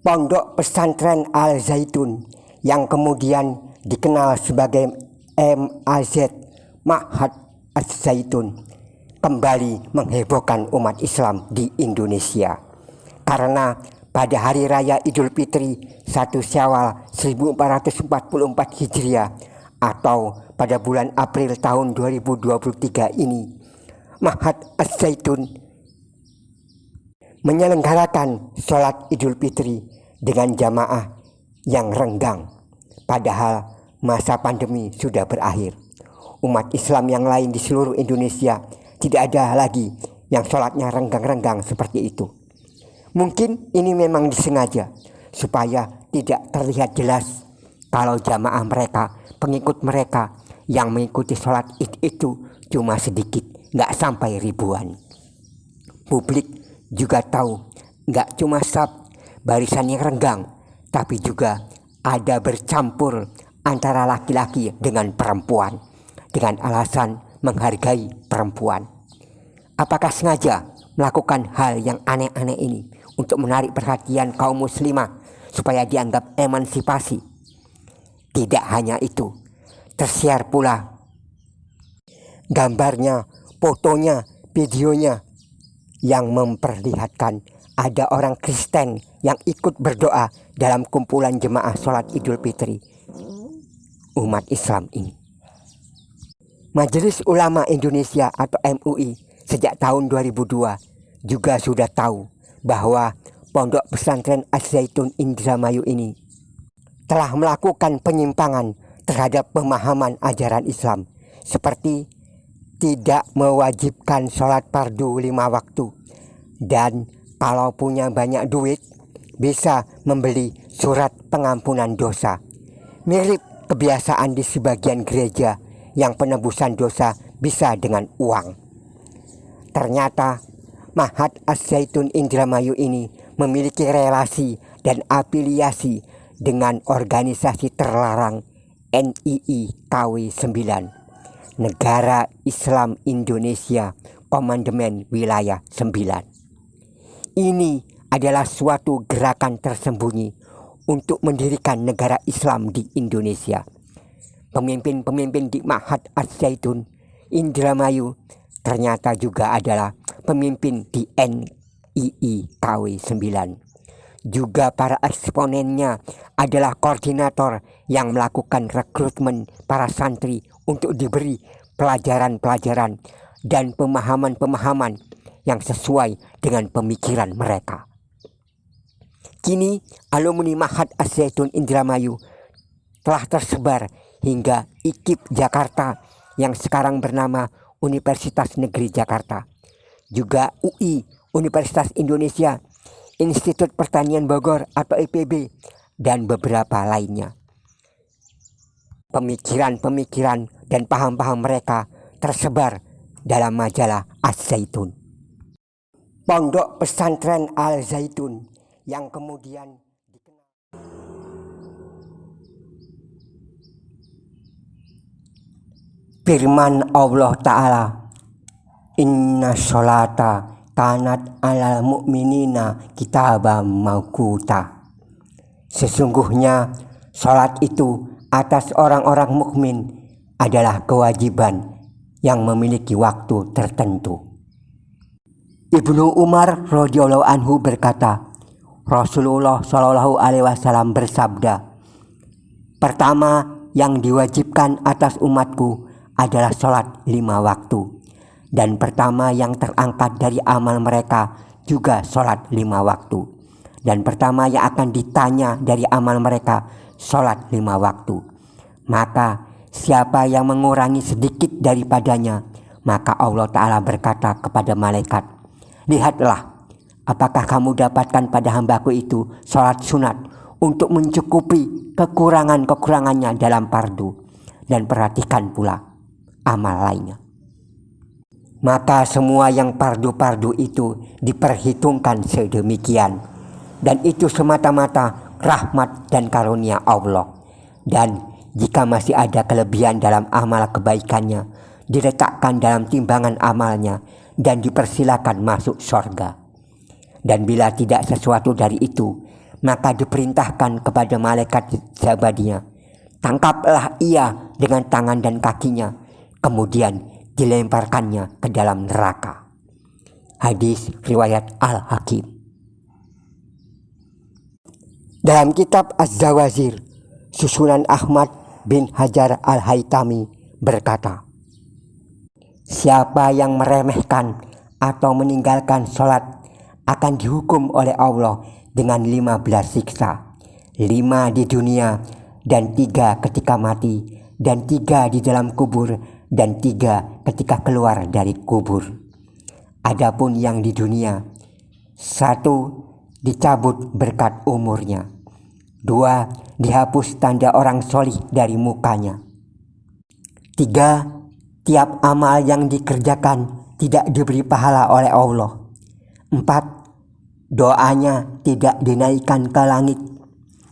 Pondok Pesantren Al Zaitun yang kemudian dikenal sebagai MAZ Ma'had Az-Zaitun kembali menghebohkan umat Islam di Indonesia karena pada hari raya Idul Fitri 1 Syawal 1444 Hijriah atau pada bulan April tahun 2023 ini, Ma'had Az-Zaitun menyelenggarakan sholat Idul Fitri dengan jamaah yang renggang, padahal masa pandemi sudah berakhir. Umat Islam yang lain di seluruh Indonesia tidak ada lagi yang sholatnya renggang-renggang seperti itu. Mungkin ini memang disengaja supaya tidak terlihat jelas kalau jamaah mereka, pengikut mereka yang mengikuti sholat Id itu cuma sedikit, nggak sampai ribuan. Publik juga tahu nggak cuma saf barisan yang renggang, tapi juga ada bercampur antara laki-laki dengan perempuan dengan alasan menghargai perempuan. Apakah sengaja melakukan hal yang aneh-aneh ini untuk menarik perhatian kaum muslimah supaya dianggap emansipasi? Tidak hanya itu, tersiar pula gambarnya, fotonya, videonya yang memperlihatkan ada orang Kristen yang ikut berdoa dalam kumpulan jemaah sholat Idul Fitri umat Islam ini. Majelis Ulama Indonesia atau MUI sejak tahun 2002 juga sudah tahu bahwa Pondok Pesantren Az-Zaitun Indramayu ini telah melakukan penyimpangan terhadap pemahaman ajaran Islam, seperti tidak mewajibkan sholat fardu 5 waktu, dan kalau punya banyak duit bisa membeli surat pengampunan dosa, mirip kebiasaan di sebagian gereja yang penebusan dosa bisa dengan uang. Ternyata Ma'had Az-Zaitun Indramayu ini memiliki relasi dan afiliasi dengan organisasi terlarang NII KW 9, Negara Islam Indonesia Komandemen Wilayah 9. Ini adalah suatu gerakan tersembunyi untuk mendirikan negara Islam di Indonesia. Pemimpin-pemimpin di Ma'had Az-Zaitun Indramayu ternyata juga adalah pemimpin di NII KW 9. Juga para eksponennya adalah koordinator yang melakukan rekrutmen para santri untuk diberi pelajaran-pelajaran dan pemahaman-pemahaman yang sesuai dengan pemikiran mereka. Kini alumni Ma'had Az-Zaitun Indramayu telah tersebar hingga IKIP Jakarta yang sekarang bernama Universitas Negeri Jakarta, juga UI Universitas Indonesia, Institut Pertanian Bogor atau IPB, dan beberapa lainnya. Pemikiran-pemikiran dan paham-paham mereka tersebar dalam majalah Az-Zaitun. Pondok Pesantren Al Zaitun yang kemudian dikenal firman Allah Ta'ala, inna sholata kanat alal mu'minina kitabam mawquta. Sesungguhnya sholat itu atas orang-orang mukmin adalah kewajiban yang memiliki waktu tertentu. Ibnu Umar radhiyallahu anhu berkata, Rasulullah Shallallahu alaihi wasallam bersabda, pertama yang diwajibkan atas umatku adalah sholat 5 waktu, dan pertama yang terangkat dari amal mereka juga sholat 5 waktu, dan pertama yang akan ditanya dari amal mereka sholat 5 waktu. Maka siapa yang mengurangi sedikit daripadanya, maka Allah Ta'ala berkata kepada malaikat, lihatlah apakah kamu dapatkan pada hambaku itu sholat sunat untuk mencukupi kekurangan-kekurangannya dalam fardu, dan perhatikan pula amal lainnya. Maka semua yang fardu-fardu itu diperhitungkan sedemikian, dan itu semata-mata rahmat dan karunia Allah. Dan jika masih ada kelebihan dalam amal kebaikannya, diletakkan dalam timbangan amalnya dan dipersilakan masuk surga. Dan bila tidak sesuatu dari itu, Maka diperintahkan kepada malaikat Zabadiya, tangkaplah ia dengan tangan dan kakinya, kemudian dilemparkannya ke dalam neraka. Hadis riwayat Al-Hakim. Dalam kitab Az-Zawazir, susunan Ahmad bin Hajar Al-Haytami berkata, siapa yang meremehkan atau meninggalkan sholat akan dihukum oleh Allah dengan 15 siksa, 5 di dunia dan 3 ketika mati, dan 3 di dalam kubur, dan 3 ketika keluar dari kubur. Adapun yang di dunia, 1 dicabut berkat umurnya, 2 dihapus tanda orang solih dari mukanya, 3 tiap amal yang dikerjakan tidak diberi pahala oleh Allah, 4 doanya tidak dinaikkan ke langit,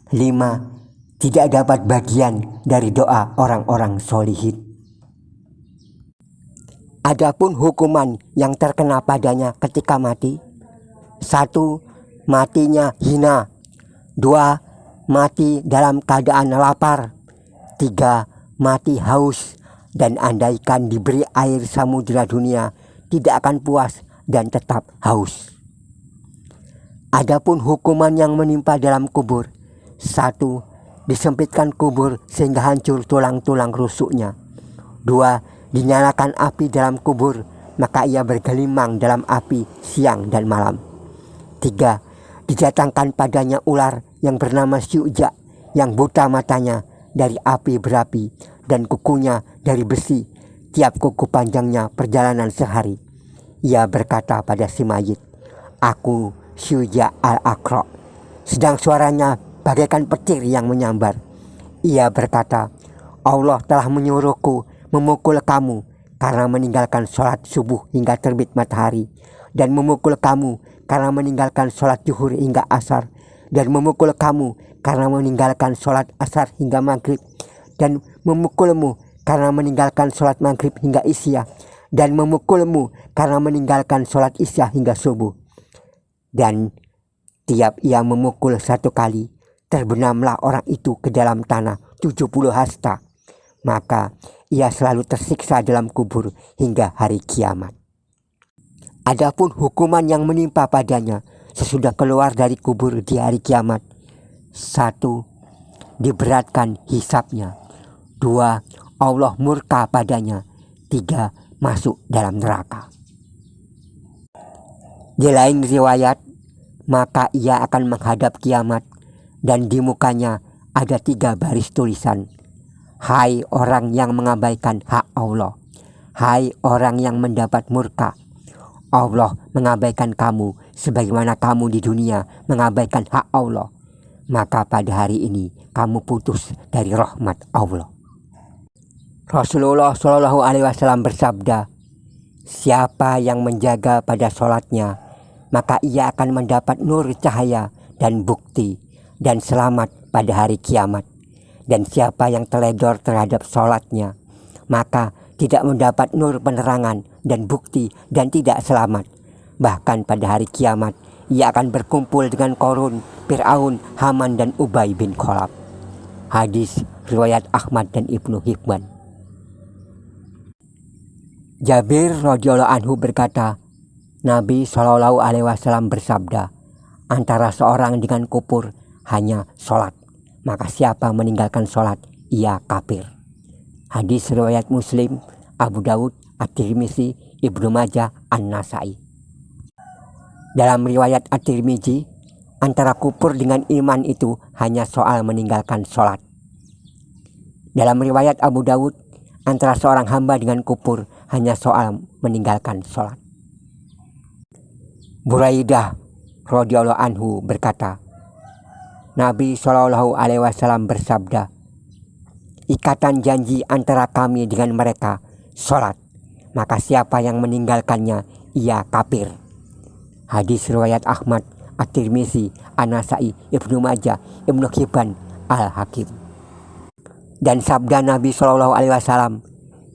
5 tidak dapat bagian dari doa orang-orang solihin. Adapun hukuman yang terkena padanya ketika mati, 1 matinya hina, 2 mati dalam keadaan lapar, 3 mati haus, dan andaikan diberi air samudera dunia tidak akan puas dan tetap haus. Adapun hukuman yang menimpa dalam kubur, 1 disempitkan kubur sehingga hancur tulang-tulang rusuknya, 2 dinyalakan api dalam kubur maka ia bergelimang dalam api siang dan malam, 3 didatangkan padanya ular yang bernama Syuja yang buta matanya dari api berapi dan kukunya dari besi, tiap kuku panjangnya perjalanan sehari. Ia berkata pada si mayit, aku Syuja al-Aqra, sedang suaranya bagaikan petir yang menyambar. Ia berkata, Allah telah menyuruhku memukul kamu karena meninggalkan sholat subuh hingga terbit matahari, dan memukul kamu karena meninggalkan sholat zuhur hingga asar, dan memukul kamu karena meninggalkan sholat asar hingga maghrib, dan memukulmu karena meninggalkan sholat maghrib hingga isya, dan memukulmu karena meninggalkan sholat isya hingga subuh. Dan tiap ia memukul 1 kali, terbenamlah orang itu ke dalam tanah 70 hasta. Maka ia selalu tersiksa dalam kubur hingga hari kiamat. Adapun hukuman yang menimpa padanya sesudah keluar dari kubur di hari kiamat, 1 diberatkan hisabnya, 2 Allah murka padanya, 3 masuk dalam neraka. Di lain riwayat, maka ia akan menghadap kiamat dan di mukanya ada 3 baris tulisan, hai orang yang mengabaikan hak Allah, hai orang yang mendapat murka, Allah mengabaikan kamu sebagaimana kamu di dunia mengabaikan hak Allah, maka pada hari ini kamu putus dari rahmat Allah. Rasulullah SAW bersabda, siapa yang menjaga pada sholatnya, maka ia akan mendapat nur cahaya dan bukti dan selamat pada hari kiamat. Dan siapa yang teledor terhadap sholatnya, maka tidak mendapat nur penerangan dan bukti dan tidak selamat. Bahkan pada hari kiamat, ia akan berkumpul dengan Qarun, Fir'aun, Haman, dan Ubay bin Khalaf. Hadis riwayat Ahmad dan Ibnu Hibban. Jabir radhiyallahu anhu berkata, Nabi SAW bersabda, antara seorang dengan kufur hanya sholat, maka siapa meninggalkan sholat, ia kafir. Hadis riwayat Muslim, Abu Daud, At-Tirmizi, Ibnu Majah, An-Nasai. Dalam riwayat At-Tirmizi, antara kufur dengan iman itu hanya soal meninggalkan sholat. Dalam riwayat Abu Daud, antara seorang hamba dengan kufur hanya soal meninggalkan sholat. Buraidah radhiyallahu anhu berkata, Nabi SAW bersabda, ikatan janji antara kami dengan mereka sholat, maka siapa yang meninggalkannya ia kafir. Hadis riwayat Ahmad, At-Tirmizi, An-Nasai, Ibnu Majah, Ibnu Hibban, Al-Hakim. Dan sabda Nabi SAW,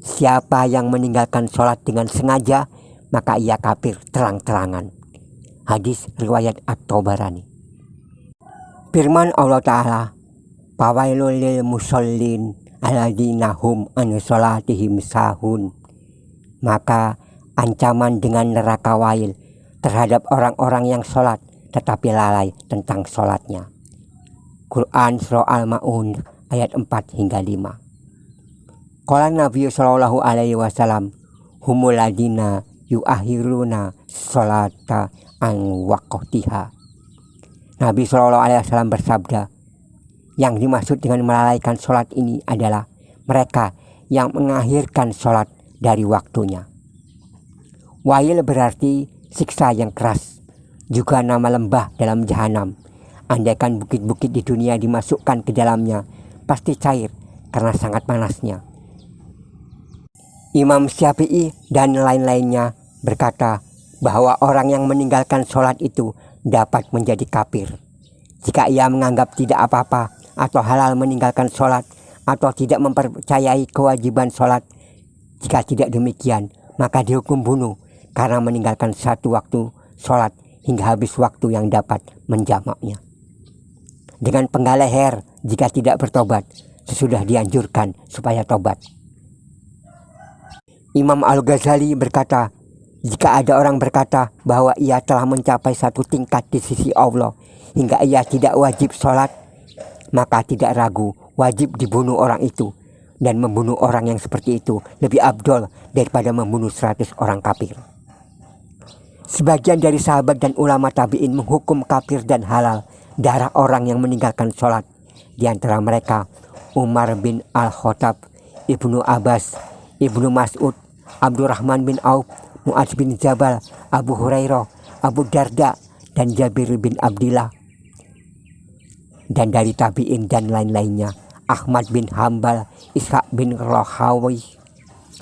siapa yang meninggalkan sholat dengan sengaja, maka ia kafir terang-terangan. Hadis riwayat At-Tabarani. Firman Allah Ta'ala, "Fawailul lil musallin alladzina hum an sholatihim sahun." Maka ancaman dengan neraka wail terhadap orang-orang yang sholat tetapi lalai tentang sholatnya. Quran Surah Al-Ma'un ayat 4 hingga 5. Qala Nabi sallallahu alaihi wasallam, humul ladina yuakhiruna sholata an waqtiha. Nabi sallallahu alaihi wasallam bersabda, yang dimaksud dengan melalaikan sholat ini adalah mereka yang mengakhirkan sholat dari waktunya. Wail berarti siksa yang keras, juga nama lembah dalam jahanam. Andaikan bukit-bukit di dunia dimasukkan ke dalamnya, pasti cair karena sangat panasnya. Imam Syafi'i dan lain-lainnya berkata bahwa orang yang meninggalkan sholat itu dapat menjadi kafir jika ia menganggap tidak apa-apa atau halal meninggalkan sholat atau tidak mempercayai kewajiban sholat. Jika tidak demikian, maka dihukum bunuh karena meninggalkan satu waktu sholat hingga habis waktu yang dapat menjamaknya. Dengan penggal leher jika tidak bertobat sesudah dianjurkan supaya tobat. Imam Al-Ghazali berkata, jika ada orang berkata bahwa ia telah mencapai satu tingkat di sisi Allah hingga ia tidak wajib sholat, maka tidak ragu wajib dibunuh orang itu, dan membunuh orang yang seperti itu lebih afdol daripada membunuh 100 orang kafir. Sebagian dari sahabat dan ulama tabi'in menghukum kafir dan halal darah orang yang meninggalkan sholat. Di antara mereka Umar bin Al-Khattab, Ibnu Abbas, Ibnu Mas'ud, Abdurrahman bin Auf, Mu'adz bin Jabal, Abu Hurairah, Abu Darda, dan Jabir bin Abdillah. Dan dari tabi'in dan lain-lainnya, Ahmad bin Hambal, Ishaq bin Rahawi,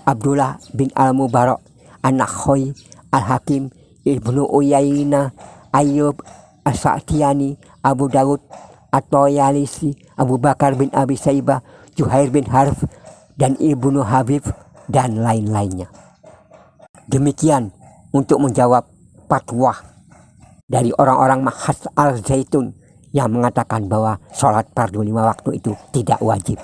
Abdullah bin Al-Mubarak, An-Nakhoy, Al-Hakim, Ibnu Uyainah, Ayyub As-Sa'tiyani, Abu Dawud, At-Toyalisi, Abu Bakar bin Abi Saibah, Juhair bin Harf, dan Ibnu Habib, dan lain-lainnya. Demikian untuk menjawab fatwa dari orang-orang Mahas Al-Zaitun yang mengatakan bahwa sholat fardu 5 waktu itu tidak wajib.